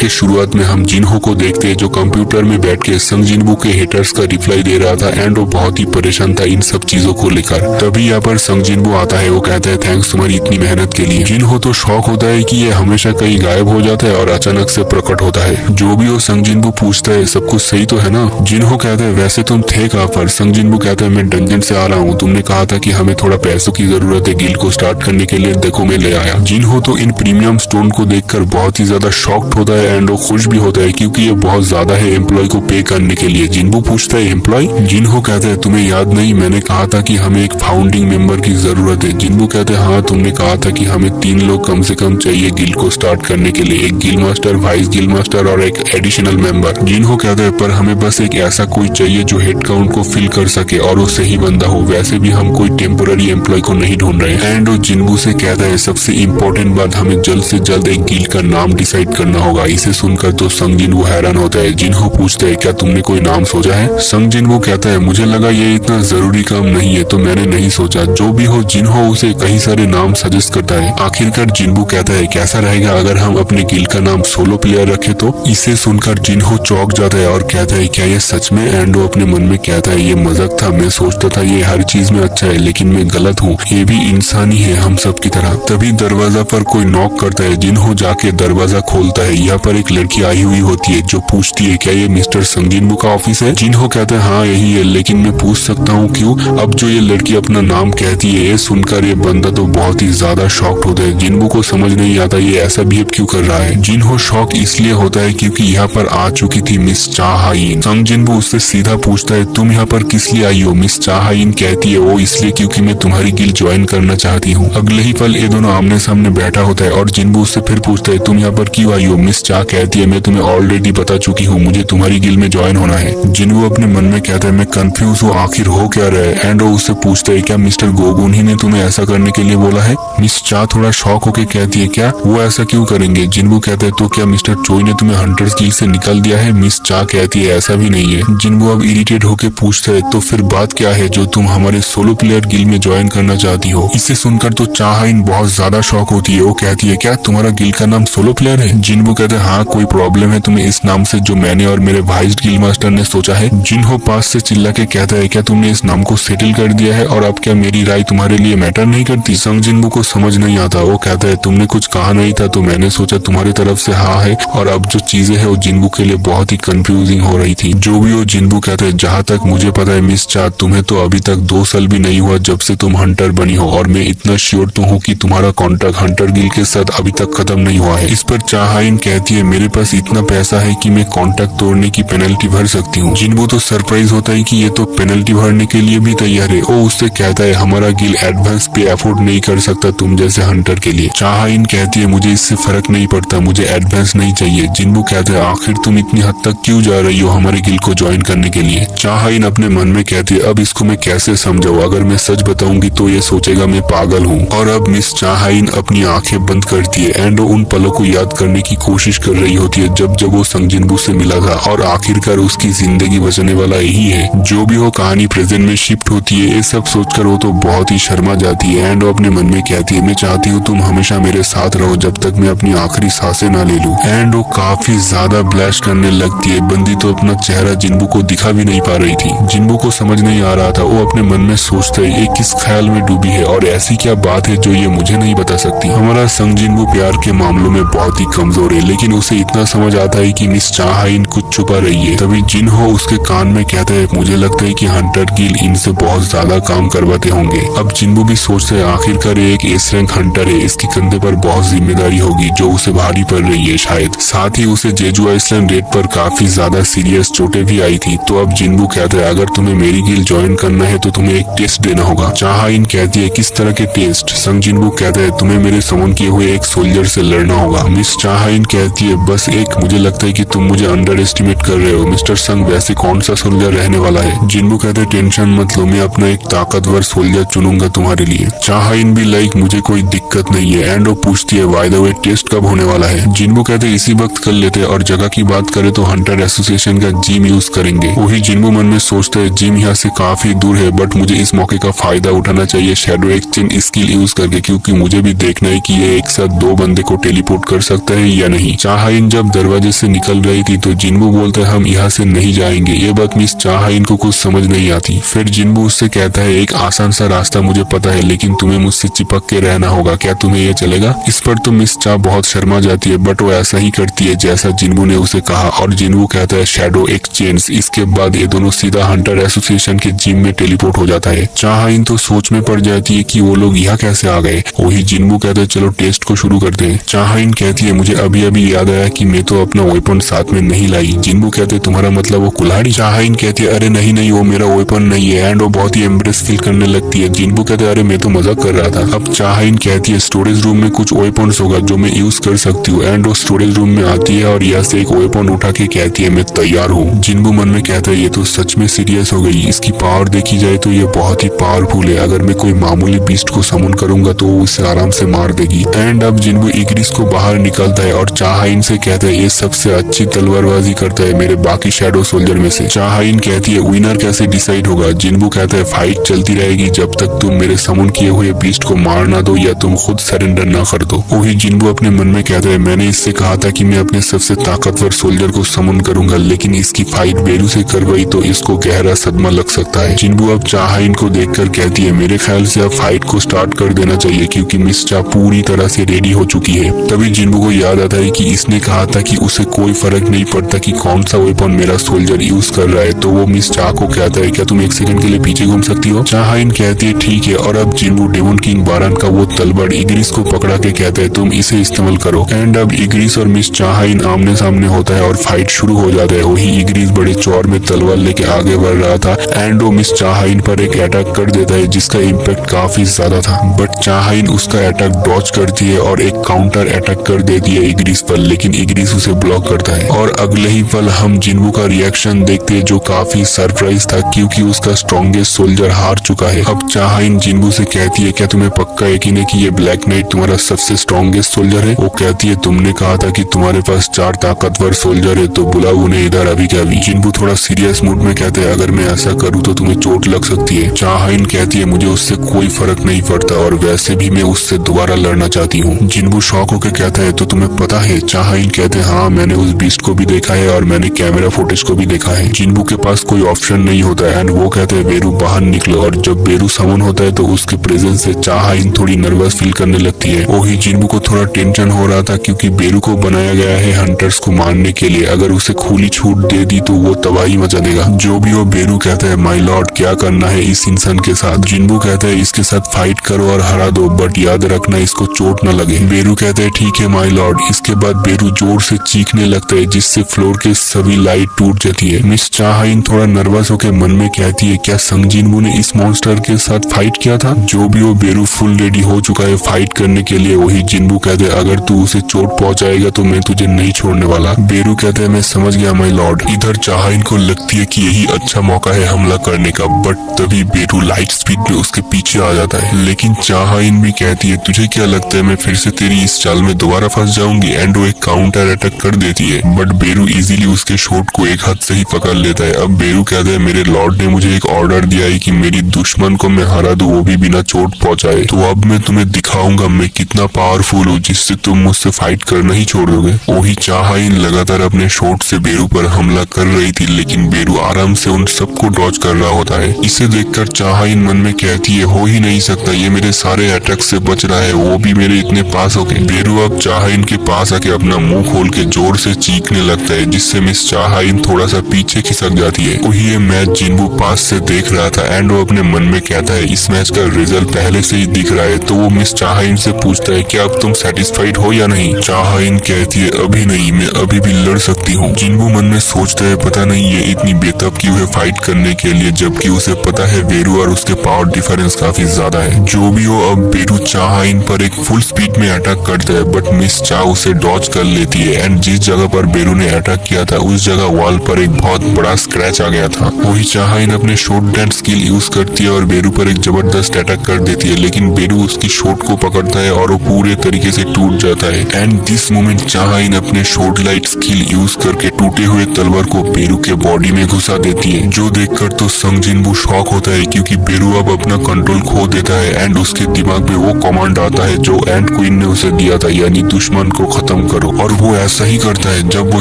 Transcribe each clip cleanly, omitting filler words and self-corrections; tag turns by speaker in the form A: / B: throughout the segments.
A: के शुरुआत में हम जिनहो को देखते हैं जो कंप्यूटर में बैठ के संग जिनबू के हेटर्स का रिप्लाई दे रहा था एंड वो बहुत ही परेशान था इन सब चीजों को लेकर। तभी यहाँ पर संग जिनबू आता है, वो कहता है थैंक्स तुम्हारी इतनी मेहनत के लिए। जिनहो तो शौक होता है कि ये हमेशा कहीं गायब हो जाता है और अचानक से प्रकट होता है। जो भी हो संग जिनबू पूछता है सब कुछ सही तो है ना। जिनहो कहता है वैसे तुम थे कहाँ पर। संग जिनबू कहता है मैं डंजन से आ रहा हूँ, तुमने कहा था कि हमें थोड़ा पैसों की जरूरत है गिल्ड को स्टार्ट करने के लिए, देखो मैं ले आया। जिनहो तो इन प्रीमियम स्टोन को देखकर बहुत ही ज्यादा शॉक्ड होता है एंड वो खुश भी होता है क्योंकि ये बहुत ज्यादा है एम्प्लॉय को पे करने के लिए। जिनबू पूछता है एम्प्लॉय। जिनहो कहता है तुम्हें याद नहीं मैंने कहा था कि हमें एक फाउंडिंग मेंबर की जरूरत है। जिनबू कहते हैं हाँ तुमने कहा था कि हमें 3 लोग कम से कम चाहिए गिल्ड को स्टार्ट करने के लिए, एक guild master, vice guild master और एक एडिशनल मेंबर। जिनहो कहता है पर हमें बस एक ऐसा कोई चाहिए जो हेड काउंट को फिल कर सके और वो सही बंदा हो। वैसे भी हम कोई टेम्पोररी एम्प्लॉय को नहीं ढूंढ रहे। एंड वो जिनबू से कहता है सबसे इम्पोर्टेंट बात हमें जल्द से जल्द एक गिल्ड का नाम डिसाइड करना होगा। इसे सुनकर तो संग जिनबू हैरान होता है। जिनहो पूछता है क्या तुमने कोई नाम सोचा है। संग जिनबू कहता है मुझे लगा ये इतना जरूरी काम नहीं है तो मैंने नहीं सोचा। जो भी हो जिनहो उसे कई सारे नाम सजेस्ट करता है। आखिरकार जिनबू कहता है कैसा रहेगा अगर हम अपने गिल्ड का नाम सोलो प्लेयर रखे तो। इसे सुनकर जिनहो चौंक जाता है और कहता है क्या ये सच में। एंड वो अपने मन में कहता है ये मजाक था, मैं सोचता था ये हर चीज में अच्छा है लेकिन मैं गलत हूँ, ये भी इंसान ही है हम सब की तरह। तभी दरवाजा पर कोई नॉक करता है। जिनहो जाके दरवाजा खोलता है। यहाँ पर एक लड़की आई हुई होती है जो पूछती है क्या ये मिस्टर संग जिनबू का ऑफिस है। जिनहो कहता है हाँ यही है, लेकिन मैं पूछ सकता हूँ क्यों। अब जो ये लड़की अपना नाम कहती है ये सुनकर ये बंदा तो बहुत ही ज्यादा शॉक्ड होता है। जिनबू को समझ नहीं आता ये ऐसा बिहेव क्यों कर रहा है। जिनहो शॉक इसलिए होता है क्योंकि यहाँ पर आ चुकी थी मिस चाहाइन। संग जिनबू उससे सीधा पूछता है तुम यहाँ पर किस लिए आई हो। मिस चाहाइन कहती है वो इसलिए क्योंकि मैं तुम्हारी गिल्ड ज्वाइन करना चाहती हूँ। अगले ही पल ये दोनों आमने सामने बैठा होता है और जिनबू उससे फिर पूछता है तुम यहाँ पर क्यों आई हो। मिस चाह कहती है मैं तुम्हें ऑलरेडी बता चुकी हूँ, मुझे तुम्हारी गिल्ड में ज्वाइन होना है। जिनबू अपने मन में कहता है मैं कंफ्यूज हूँ आखिर हो क्या रहा है। एंड वो उससे पूछता है क्या मिस्टर गोगुन ही ने तुम्हें ऐसा करने के लिए बोला है। मिस चाह थोड़ा शॉक होकर कहती है क्या वो ऐसा क्यों करेंगे। जिनबू कहता है तो क्या मिस्टर चोई ने तुम्हें हंटर्स गिल्ड से निकाल दिया है। मिस चाह कहती है ऐसा भी नहीं है। जिनबू अब इरिटेट होकर पूछता है तो फिर बात क्या है जो तुम हमारे सोलो प्लेयर गिल्ड में ज्वाइन करना चाहती हो। इसे सुनकर तो चाहाइन बहुत ज्यादा शॉक होती है। वो कहती है क्या तुम्हारा गिल्ड का नाम सोलो प्लेयर है। जिनबू कहते हैं हाँ कोई प्रॉब्लम है तुम्हें इस नाम से जो मैंने और मेरे वाइस गिल्ड मास्टर ने सोचा है। जिनहो पास से चिल्ला के कहता है क्या तुमने इस नाम को सेटल कर दिया है और अब क्या मेरी राय तुम्हारे लिए मैटर नहीं करती। संग जिनबू को समझ नहीं आता। वो कहता है तुमने कुछ कहा नहीं था तो मैंने सोचा तुम्हारी तरफ से हाँ है। और अब जो चीजें है वो जिनबू के लिए बहुत ही कंफ्यूजिंग हो रही थी। जो भी हो जिनबू कहते हैं जहाँ तक मुझे पता है मिस चाह तुम्हें तो अभी तक 2 साल भी नहीं हुआ जब से तुम हंटर बनी हो और मैं इतना श्योर तो हूँ कि तुम्हारा कॉन्ट्रैक्ट हंटर गिल्ड के साथ अभी तक खत्म नहीं हुआ है। इस पर चाहाइन कहती है मेरे पास इतना पैसा है कि मैं कॉन्ट्रैक्ट तोड़ने की पेनल्टी भर सकती हूँ। जिनबू तो सरप्राइज होता है कि ये तो पेनल्टी भरने के लिए भी तैयार है। वो उससे कहता है हमारा गिल्ड एडवांस पे अफोर्ड नहीं कर सकता तुम जैसे हंटर के लिए। चाहाइन कहती है मुझे इससे फर्क नहीं पड़ता, मुझे एडवांस नहीं चाहिए। जिनबू कहते हैं आखिर तुम इतनी हद तक क्यों जा रही हो हमारे गिल्ड को ज्वाइन करने के लिए। चाहाइन अपने मन में कहती है अब इसको मैं कैसे समझाऊं, अगर मैं सच बताऊंगी तो ये सोचेगा मैं पागल हूँ। और अब मिस चाहाइन अपनी आंखें बंद करती है एंड वो उन पलों को याद करने की कोशिश कर रही होती है जब जब वो संग जिनबू से मिला था और आखिरकार उसकी जिंदगी बचाने वाला यही है। जो भी हो कहानी प्रेजेंट में शिफ्ट होती है। ये सब सोचकर वो तो बहुत ही शर्मा जाती है एंड वो अपने मन में कहती है मैं चाहती हूँ तुम हमेशा मेरे साथ रहो जब तक मैं अपनी आखिरी सांसें ना ले लूं। एंड वो काफी ज्यादा ब्लश करने लगती है। बंदी तो अपना चेहरा जिनबू को दिखा भी नहीं पा रही थी। जिनबू को समझ नहीं आ रहा था। वो अपने मन में सोचता है ये किस ख्याल में डूबी है और ऐसी क्या बात है जो ये मुझे नहीं बता सकती। हमारा संग जिनबू प्यार के मामलों में बहुत ही कमजोर है लेकिन उसे इतना समझ आता है कि मिस चाहाइन कुछ छुपा रही है। तभी जिनहो उसके कान में कहता है मुझे लगता है कि हंटर गिल्ड इनसे बहुत ज्यादा काम करवाते होंगे। अब जिनबू भी सोचता है आखिरकार एक एस रैंक हंटर है, इसके कंधे पर बहुत जिम्मेदारी होगी जो उसे भारी पड़ रही है शायद। साथ ही उसे जेजू आइसलैंड रेड पर काफी ज्यादा सीरियस चोटें भी आई थी। तो अब जिनबू कहता है अगर तुम्हें मेरी गिल्ड ज्वाइन करना है तो तुम्हें एक टेस्ट देना होगा। चाहाइन कहती है किस तरह के टेस्ट। संग जिनबू कहता है तुम्हें मेरे समन किए हुए एक सोल्जर से लड़ना होगा। मिस चाहाइन कहती है बस एक, मुझे लगता है कि तुम मुझे अंडर एस्टिमेट कर रहे हो मिस्टर संग, वैसे कौन सा सोल्जर रहने वाला है। जिनबू कहते हैं टेंशन मत लो, मैं अपना एक ताकतवर सोल्जर चुनूंगा तुम्हारे लिए। चाहाइन भी लाइक मुझे कोई दिक्कत नहीं है। एंड वो पूछती है बाय द वे टेस्ट कब होने वाला है। जिनबू कहते इसी वक्त कर लेते और जगह की बात करें तो हंटर एसोसिएशन का जिम यूज करेंगे। वही जिनबू मन में सोचता है जिम यहाँ से काफी दूर है बट मुझे इस मौके का फायदा उठाना चाहिए शैडो एक्सचेंज स्किल यूज करके, क्योंकि मुझे भी देखना है कि ये एक साथ 2 बंदे को टेलीपोर्ट कर सकता है या नहीं। चाहाइन जब दरवाजे से निकल रही थी तो जिन्बू बोलता है हम यहाँ से नहीं जाएंगे। ये बात मिस चाहाइन को कुछ समझ नहीं आती। फिर जिन्बू उससे कहता है एक आसान सा रास्ता मुझे पता है, लेकिन तुम्हें मुझसे चिपक के रहना होगा, क्या तुम्हें ये चलेगा? इस पर तो मिस चा बहुत शर्मा जाती है, बट वो ऐसा ही करती है जैसा जिन्बू ने उसे कहा और जिन्बू कहता है शैडो एक्सचेंज। इसके बाद ये दोनों सीधा हंटर एसोसिएशन के जिम में टेलीपोर्ट हो जाता है। चाहाइन तो सोच में पड़ जाती है कि वो लोग यहाँ कैसे आ गए। वही जिन्बू कहता है चलो टेस्ट को शुरू करते हैं। चाहाइन कहती है मुझे अभी अभी याद आया कि मैं तो अपना वेपन साथ में नहीं लाई। जिन्बू कहते हैं तुम्हारा मतलब वो कुल्हाड़ी? चाहाइन कहती है अरे नहीं वो मेरा वेपन नहीं है, एंड वो बहुत ही एम्ब्रेस फील करने लगती है। जिन्बू कहते हैं अरे मैं तो मजाक कर रहा था। अब चाहाइन कहती है स्टोरेज रूम में कुछ वेपन्स होगा जो मैं यूज कर सकती हूँ, एंड वो स्टोरेज रूम में आती है और यहाँ से एक वेपन उठा के कहती है मैं तैयार हूँ। जिन्बू मन में कहता है ये तो सच में सीरियस हो गई, इसकी पावर देखी जाए तो ये बहुत ही पावरफुल है। अगर मैं कोई मामूली बीस्ट को समन करूंगा तो वो उसे आराम से मार देगी। एंड अब जिन्बू इग्रिस को बाहर निकलता है और चाहाइन से कहता है ये सबसे अच्छी तलवारबाजी करता है मेरे बाकी शैडो सोल्जर में से। चाहाइन कहती है विनर कैसे डिसाइड होगा? जिन्बू कहता है फाइट चलती रहेगी जब तक तुम मेरे समन किए हुए बीस्ट को मार ना दो या तुम खुद सरेंडर ना कर दो। वही जिन्बू अपने मन में कहता है मैंने इससे कहा था कि मैं अपने सबसे ताकतवर सोल्जर को समन करूंगा, लेकिन इसकी फाइट बेरू से करवाई तो इसको गहरा सदमा लग सकता है। जिन्बू अब चाहाइन को देखकर कहती है मेरे ख्याल से अब फाइट को स्टार्ट कर देना चाहिए क्योंकि मिस चा पूरी तरह से रेडी हो चुकी है। तभी जिन्बू को याद आता है कि इसने कहा था कि उसे कोई फर्क नहीं पड़ता कि कौन सा वेपन मेरा सोल्जर यूज कर रहा है। तो वो मिस चा को कहता है क्या तुम एक सेकंड के लिए पीछे घूम सकती हो? चाहाइन कहती है ठीक है। और अब जिन्बू डेमन किंग बारान का वो तलवार इग्रिस को पकड़ा के कहते हैं तुम इसे इस्तेमाल करो। एंड अब इग्रिस और मिस चाहाइन आमने सामने होता है और फाइट शुरू हो जाता है। वही इग्रिस बड़े चौर में तलवार लेके आगे बढ़ रहा था एंड वो मिस चाहाइन पर एक अटैक कर देता है जिसका इम्पैक्ट काफी ज्यादा था, बट चाहाइन उसका अटैक डॉज करती है और एक काउंटर अटैक कर देती है इग्रिस पर, लेकिन इग्रिस उसे ब्लॉक करता है। और अगले ही पल हम जिन्बू का रिएक्शन देखते हैं जो काफी सरप्राइज था क्योंकि उसका स्ट्रॉन्गेस्ट सोल्जर हार चुका है। अब चाहाइन जिन्बू से कहती है क्या तुम्हें पक्का यकीन है कि ये ब्लैक नाइट तुम्हारा सबसे स्ट्रॉन्गेस्ट सोल्जर है? वो कहती है तुमने कहा था कि तुम्हारे पास 4 ताकतवर सोल्जर है तो बुलाओ उन्हें इधर अभी के अभी। जिन्बू थोड़ा सीरियस मूड में कहते हैं अगर मैं ऐसा करूँ तो तुम्हें चोट लग सकती है। चाहाइन कहती है मुझे उससे कोई फर्क नहीं पड़ता और वैसे भी मैं उससे दोबारा लड़ना चाहती हूँ। जिन्बू शॉक होकर कहता है तो तुम्हें पता है? चाहाइन कहते हैं हाँ मैंने उस बीस्ट को भी देखा है और मैंने कैमरा फुटेज को भी देखा है। जिन्बू के पास कोई ऑप्शन नहीं होता है एंड वो कहते हैं बेरू बाहर निकलो। और जब बेरू समन होता है तो उसके प्रेजेंस से चाहाइन थोड़ी नर्वस फील करने लगती है। वही जिन्बू को थोड़ा टेंशन हो रहा था क्योंकि बेरू को बनाया गया है हंटर्स को मारने के लिए, अगर उसे खुली छूट दे दी तो वो तबाही मचा देगा। जो भी हो बेरू कहता है माय लॉर्ड क्या करना है इस इंसान के साथ? जिन्बू कहता है इसके साथ फाइट करो और हरा दो, बट याद रखना इसको चोट न लगे। बेरू कहता है ठीक है माय लॉर्ड। इसके बाद बेरू जोर से चीखने लगता है जिससे फ्लोर के सभी लाइट टूट जाती है। मिस चाहाइन थोड़ा नर्वस होकर मन में कहती है क्या संग जिन्बू ने इस मॉन्स्टर के साथ फाइट किया था? जो भी हो बेरू फुल रेडी हो चुका है फाइट करने के लिए। वही जिन्बू कहते हैं अगर तू उसे चोट पहुंचाएगा तो मैं तुझे नहीं छोड़ने वाला। बेरू कहते हैं मैं समझ गया माय लॉर्ड। इधर चाहाइन को लगती है कि यही अच्छा मौका है हमला करने का, बट तभी बेरू लाइट स्पीड में उसके पीछे आ जाता है। लेकिन चाहाइन भी कहती है तुझे क्या लगता है मैं फिर से तेरी इस चाल में दोबारा फंस जाऊंगी? एंड वो एक काउंटर अटैक कर देती है, बट बेरू इजीली उसके शॉट को एक हाथ से ही पकड़ लेता है। अब बेरू कहता है मेरे लॉर्ड ने मुझे एक ऑर्डर दिया है कि मेरी दुश्मन को मैं हरा दूं वो भी बिना चोट पहुंचाए, तो अब मैं तुम्हें दिखाऊंगा मैं कितना पावरफुल हूँ जिससे तुम मुझसे फाइट करना ही छोड़ दोगे। वही चाहाइन लगातार अपने शॉट से बेरू पर हमला कर रही थी, लेकिन बेरू आराम से उन सबको डॉज कर रहा होता है। इसे देखकर चाहाइन मन में कहती है हो ही नहीं सकता, ये मेरे सारे अटैक से बच रहा है वो भी मेरे इतने पास होके। बेरू अब चाहाइन के पास आके अपना मुंह खोल के जोर से चीखने लगता है जिससे मिस चाहाइन थोड़ा सा पीछे खिसक जाती है। वही ये मैच जिन्बू पास से देख रहा था एंड वो अपने मन में कहता है इस मैच का रिजल्ट पहले से ही दिख रहा है। तो वो मिस चाहाइन से पूछता है क्या अब तुम सेटिस्फाइड हो या नहीं? चाहाइन कहती है अभी नहीं, मैं अभी भी लड़ सकती हूँ। जिन्बू मन में सोचता है पता नहीं ये इतनी बेताब क्यों है फाइट करने के लिए, जबकि उसे पता है बेरू और उसके पावर डिफरेंस काफी ज्यादा है। जो भी हो अब बेरू चाहाइन पर एक फुल स्पीड में अटैक करता है, बट मिस चा उसे डॉज कर लेती है एंड जिस जगह पर बेरू ने अटैक किया था उस जगह वॉल पर एक बहुत बड़ा स्क्रैच आ गया था। वही चाहाइन अपने शॉट डैंड स्किल यूज करती है और बेरू पर एक जबरदस्त अटैक कर देती है, लेकिन बेरू उसकी शॉट को पकड़ता है और वो पूरे तरीके से टूट जाता है। एंड दिस मोमेंट चाहाइन अपने शॉट लाइट स्किल यूज करके टूटे हुए तलवार को बेरू के बॉडी में घुसा देती है, जो देखकर तो संग जिन्बू शॉक होता है क्योंकि बेरू अब अपना कंट्रोल खो देता है एंड उसके दिमाग में वो कमांड आता है जो एंड क्वीन ने उसे दिया था, यानी दुश्मन को खत्म करो। काटो। और वो ऐसा ही करता है। जब वो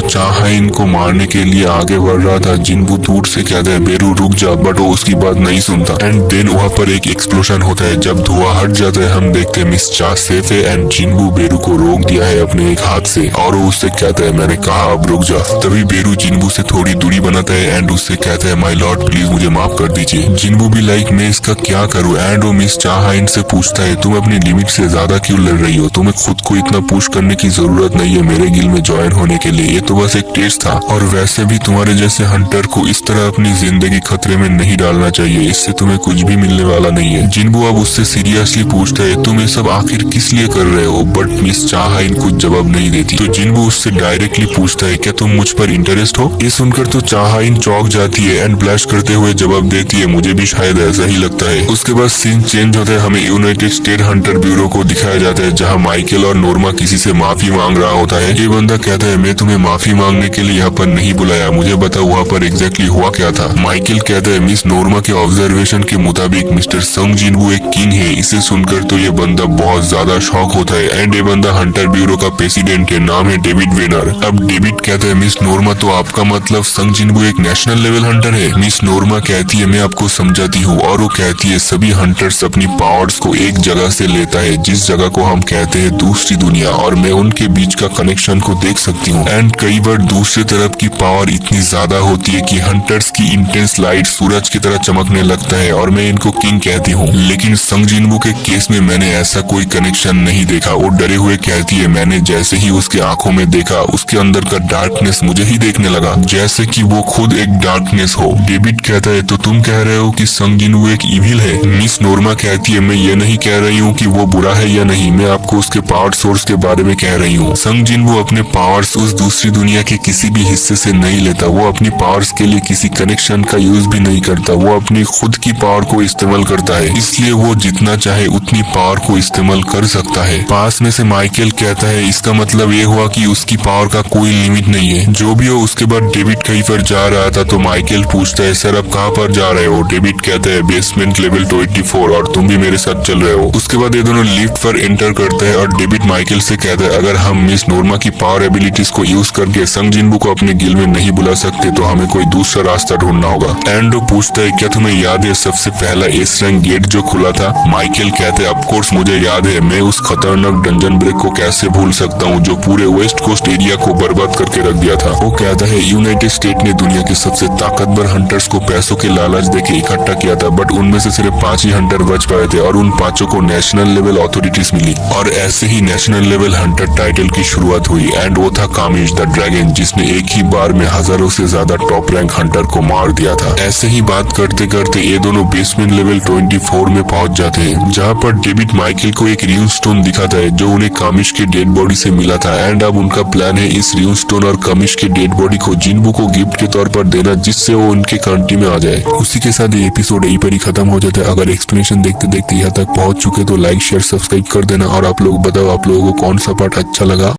A: चाहाइन को मारने के लिए आगे बढ़ रहा था, जिनबू दूर से कहता है बेरू रुक जा, बट वो उसकी बात नहीं सुनता। एंड देन वहाँ पर एक एक्सप्लोजन होता है। जब धुआं हट जाता है हम देखते हैं मिस चा सेफ है एंड जिनबू बेरू को रोक दिया है अपने एक हाथ से और वो उससे कहता है मैंने कहा अब रुक जा। तभी बेरू जिनबू से थोड़ी दूरी बनाता है एंड उससे कहता है माय लॉर्ड प्लीज मुझे माफ कर दीजिए। जिनबू भी लाइक मैं इसका क्या करूँ। एंड वो मिस चाहाइन से पूछता है तुम अपनी लिमिट से ज्यादा क्यों लड़ रही हो, तुम्हें खुद को इतना पुश करने की जरूरत नहीं है मेरे गिल में ज्वाइन होने के लिए, ये तो बस एक टेस्ट था। और वैसे भी तुम्हारे जैसे हंटर को इस तरह अपनी जिंदगी खतरे में नहीं डालना चाहिए, इससे तुम्हें कुछ भी मिलने वाला नहीं है। जिनबू अब उससे सीरियसली पूछता है तुम ये सब आखिर किस लिए कर रहे हो, बट मिस चाहाइन कुछ जवाब नहीं देती। तो जिनबू उससे डायरेक्टली पूछता है क्या तुम मुझ पर इंटरेस्ट हो। ये सुनकर तो चाहाइन चौंक जाती है एंड ब्लश करते हुए जवाब देती है मुझे भी शायद ऐसा ही लगता है। उसके बाद सीन चेंज होता है, हमें यूनाइटेड स्टेट हंटर ब्यूरो को दिखाया जाता है जहाँ माइकल और नोर्मा किसी से माफी मांग रहा होता है। ये बंदा कहता है मैं तुम्हें माफी मांगने के लिए यहाँ पर नहीं बुलाया, मुझे बताओ वहाँ पर एग्जैक्टली हुआ क्या था। माइकल कहता है मिस नोर्मा के ऑब्जर्वेशन के मुताबिक मिस्टर संग जिनबू एक किंग है। इसे सुनकर तो ये बंदा बहुत ज्यादा शॉक होता है एंड ये बंदा हंटर ब्यूरो का प्रेसिडेंट है, नाम है डेविड वेनर। अब डेविड कहता है मिस नोर्मा तो आपका मतलब संग जिनबू एक नेशनल लेवल हंटर है। मिस नोर्मा कहती है मैं आपको समझाती हूँ और वो कहती है सभी हंटर्स अपनी पावर्स को एक जगह से लेता है जिस जगह को हम कहते हैं दूसरी दुनिया, और मैं उनके बीच का कनेक्शन को देख सकती हूँ। एंड कई बार दूसरी तरफ की पावर इतनी ज्यादा होती है कि हंटर्स की इंटेंस लाइट सूरज की तरह चमकने लगता है और मैं इनको किंग कहती हूँ। लेकिन संग जिनबू के केस में मैंने ऐसा कोई कनेक्शन नहीं देखा। वो डरे हुए कहती है मैंने जैसे ही उसके आंखों में देखा उसके अंदर का डार्कनेस मुझे ही देखने लगा जैसे कि वो खुद एक डार्कनेस हो। डेविड कहता है तो तुम कह रहे हो कि संग जिनबू एक इविल है। मिस नोर्मा कहती है मैं ये नहीं कह रही हूँ कि वो बुरा है या नहीं, मैं आपको उसके पावर सोर्स के बारे में कह रही हूँ। संग जिनबू अपने पावर्स उस दूसरी दुनिया के किसी भी हिस्से से नहीं लेता, वो अपनी पावर्स के लिए किसी कनेक्शन का यूज भी नहीं करता, वो अपनी खुद की पावर को इस्तेमाल करता है, इसलिए वो जितना चाहे उतनी पावर को इस्तेमाल कर सकता है। पास में से माइकल कहता है इसका मतलब ये हुआ कि उसकी पावर का कोई लिमिट नहीं है। जो भी हो उसके बाद डेविड कहीं पर जा रहा था तो माइकल पूछता है सर आप कहाँ पर जा रहे हो। डेविड कहता है बेसमेंट लेवल 24 और तुम भी मेरे साथ चल रहे हो। उसके बाद ये दोनों लिफ्ट पर एंटर करते हैं और डेविड माइकल से कहता है अगर हम मिस नोर्मा की पावर एबिलिटीज को यूज करके संग जिनबू को अपने गिल में नहीं बुला सकते तो हमें कोई दूसरा रास्ता ढूंढना होगा। एंड्रो पूछता है क्या तुम्हें याद है सबसे पहला एस रैंक गेट जो खुला था। माइकल कहते हैं ऑफकोर्स मुझे याद है, मैं उस खतरनाक डंजन ब्रेक को कैसे भूल सकता हूँ जो पूरे वेस्ट कोस्ट एरिया को बर्बाद करके रख दिया था। वो कहता है यूनाइटेड स्टेट ने दुनिया के सबसे ताकतवर हंटर्स को पैसों के लालच देके इकट्ठा किया था, बट उनमें से सिर्फ 5 ही हंटर बच पाए थे और उन 5 को नेशनल लेवल अथॉरिटीज मिली और ऐसे ही नेशनल लेवल हंटर टाइटल की शुरुआत हुई। एंड वो था कामिश द ड्रैगन जिसने एक ही बार में हजारों से ज्यादा टॉप रैंक हंटर को मार दिया था। ऐसे ही बात करते करते ये दोनों बेसमेंट लेवल 24 में पहुंच जाते हैं जहाँ पर डेविड माइकल को एक र्यून स्टोन दिखाता है जो उन्हें कामिश के डेड बॉडी से मिला था। एंड अब उनका प्लान है इस र्यून स्टोन और कामिश के डेड बॉडी को जिनबू को गिफ्ट के तौर पर देना जिससे वो उनके कंट्री में आ जाए। उसी के साथ ये एपिसोड यहीं पर ही खत्म हो जाता है। अगर एक्सप्लेनेशन देखते देखते यहाँ तक पहुंच चुके तो लाइक शेयर सब्सक्राइब कर देना और आप लोग बताओ आप लोगों को कौन सा पार्ट अच्छा लगा।